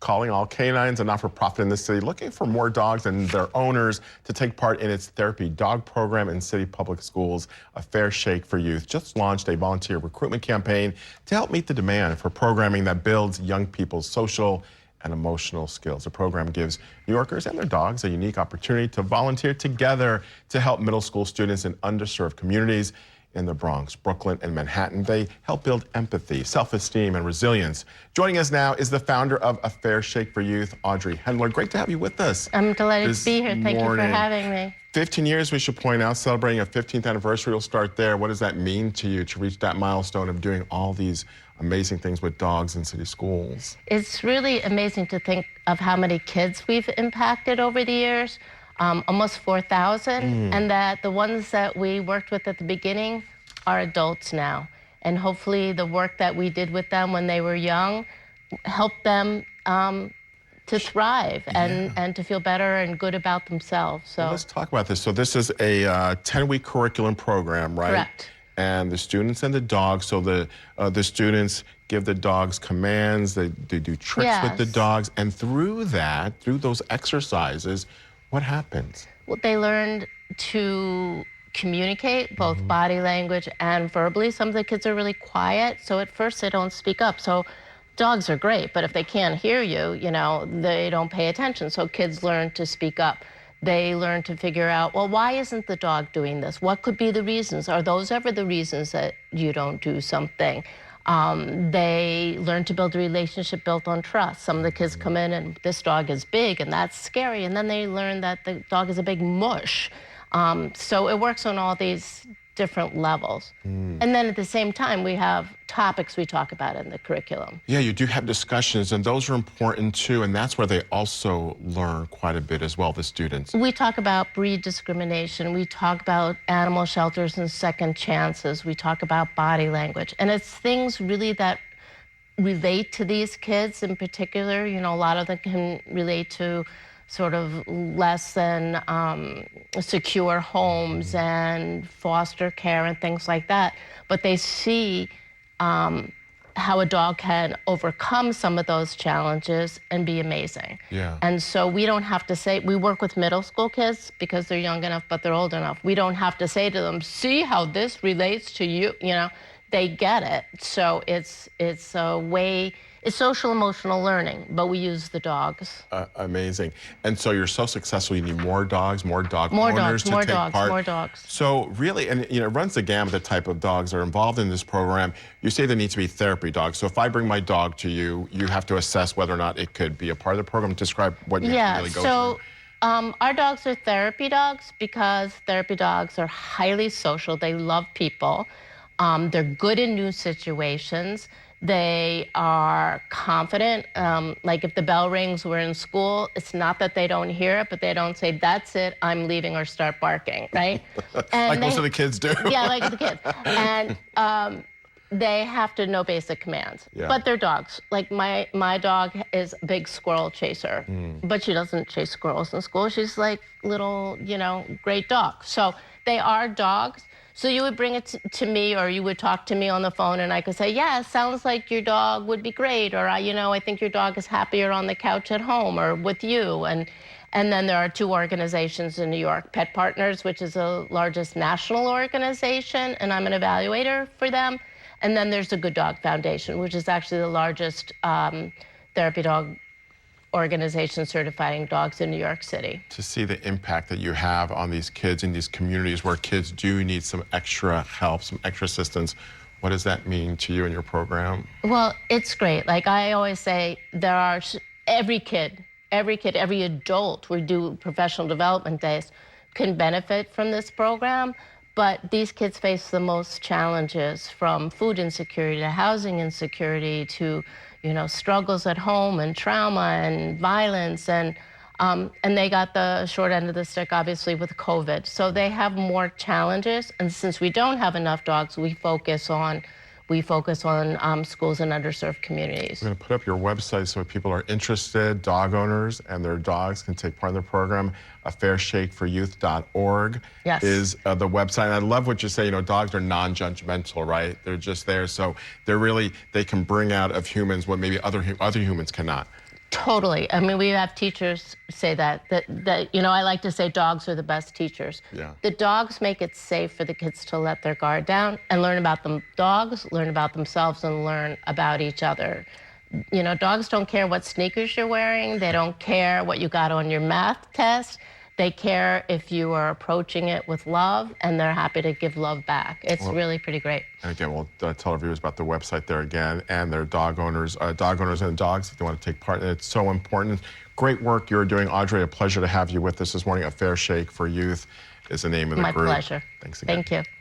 calling all canines, a not-for-profit in the city, looking for more dogs and their owners to take part in its therapy dog program in city public schools. A Fair Shake for Youth just launched a volunteer recruitment campaign to help meet the demand for programming that builds young people's social and emotional skills. The program gives New Yorkers and their dogs a unique opportunity to volunteer together to help middle school students in underserved communities in the Bronx, Brooklyn, and Manhattan. They help build empathy, self-esteem, and resilience. Joining us now is the founder of A Fair Shake for Youth, Audrey Hendler. Great to have you with us. I'm delighted to be here. Thank you for having me. 15 years, we should point out, celebrating a 15th anniversary. We'll start there. What does that mean to you to reach that milestone of doing all these amazing things with dogs in city schools? It's really amazing to think of how many kids we've impacted over the years. Almost 4,000, and that the ones that we worked with at the beginning are adults now. And hopefully the work that we did with them when they were young helped them to thrive and to feel better and good about themselves. So well, let's talk about this. So this is a 10-week curriculum program, right? Correct. And the students and the dogs, so the students give the dogs commands, they do tricks with the dogs, and through those exercises, what happens? Well, they learned to communicate, both body language and verbally. Some of the kids are really quiet, so at first they don't speak up. So dogs are great, but if they can't hear you, you know, they don't pay attention. So kids learn to speak up. They learn to figure out, well, why isn't the dog doing this? What could be the reasons? Are those ever the reasons that you don't do something? They learn to build a relationship built on trust. Some of the kids come in and this dog is big and that's scary. And then they learn that the dog is a big mush. So it works on all these different levels. And then at the same time, we have topics we talk about in the curriculum. Yeah, you do have discussions, and those are important too, and that's where they also learn quite a bit as well, the students. We talk about breed discrimination. We talk about animal shelters and second chances. We talk about body language. And it's things really that relate to these kids in particular. You know, a lot of them can relate to sort of less than secure homes and foster care and things like that. But they see how a dog can overcome some of those challenges and be amazing. Yeah. And so we don't have to say, we work with middle school kids because they're young enough, but they're old enough. We don't have to say to them, see how this relates to you, you know, they get it. So it's a way, it's social emotional learning, but we use the dogs. Amazing. And so you're so successful, you need more dogs, more dog owners to take part. More dogs. So really, and you know, it runs the gamut the type of dogs that are involved in this program. You say they need to be therapy dogs. So if I bring my dog to you, you have to assess whether or not it could be a part of the program. Describe what you have to really go through. Our dogs are therapy dogs because therapy dogs are highly social. They love people. They're good in new situations. They are confident. Like if the bell rings, we're in school, it's not that they don't hear it, but they don't say, that's it, I'm leaving, or start barking, right? And like most of the kids do. Yeah, like the kids. And they have to know basic commands. Yeah. But they're dogs. Like my dog is a big squirrel chaser, but she doesn't chase squirrels in school. She's like little, you know, great dog. So they are dogs. So you would bring it to me, or you would talk to me on the phone, and I could say, yeah, it sounds like your dog would be great, or you know, I think your dog is happier on the couch at home or with you. And then there are two organizations in New York, Pet Partners, which is the largest national organization, and I'm an evaluator for them. And then there's the Good Dog Foundation, which is actually the largest therapy dog organization certifying dogs in New York City. To see the impact that you have on these kids in these communities where kids do need some extra help, some extra assistance, what does that mean to you and your program? Well, it's great. Like I always say, there are every adult, we do professional development days, can benefit from this program. But these kids face the most challenges, from food insecurity to housing insecurity to, you know, struggles at home and trauma and violence, and they got the short end of the stick, obviously, with COVID. So they have more challenges, and since we don't have enough dogs, we focus on schools in underserved communities. I'm going to put up your website so if people are interested, dog owners and their dogs can take part in the program. AFairShakeForYouth.org is the website. And I love what you say, you know, dogs are non-judgmental, right? They're just there. So they can bring out of humans what maybe other humans cannot. Totally. I mean, we have teachers say that I like to say dogs are the best teachers. Yeah. The dogs make it safe for the kids to let their guard down and learn about them. Dogs learn about themselves and learn about each other. Dogs don't care what sneakers you're wearing. They don't care what you got on your math test. They care if you are approaching it with love, and they're happy to give love back. It's really pretty great. And again, we'll tell our viewers about the website there again, and their dog owners and dogs, if they want to take part in it. It's so important. Great work you're doing, Audrey. A pleasure to have you with us this morning. A Fair Shake for Youth is the name of the group. My pleasure. Thanks again. Thank you.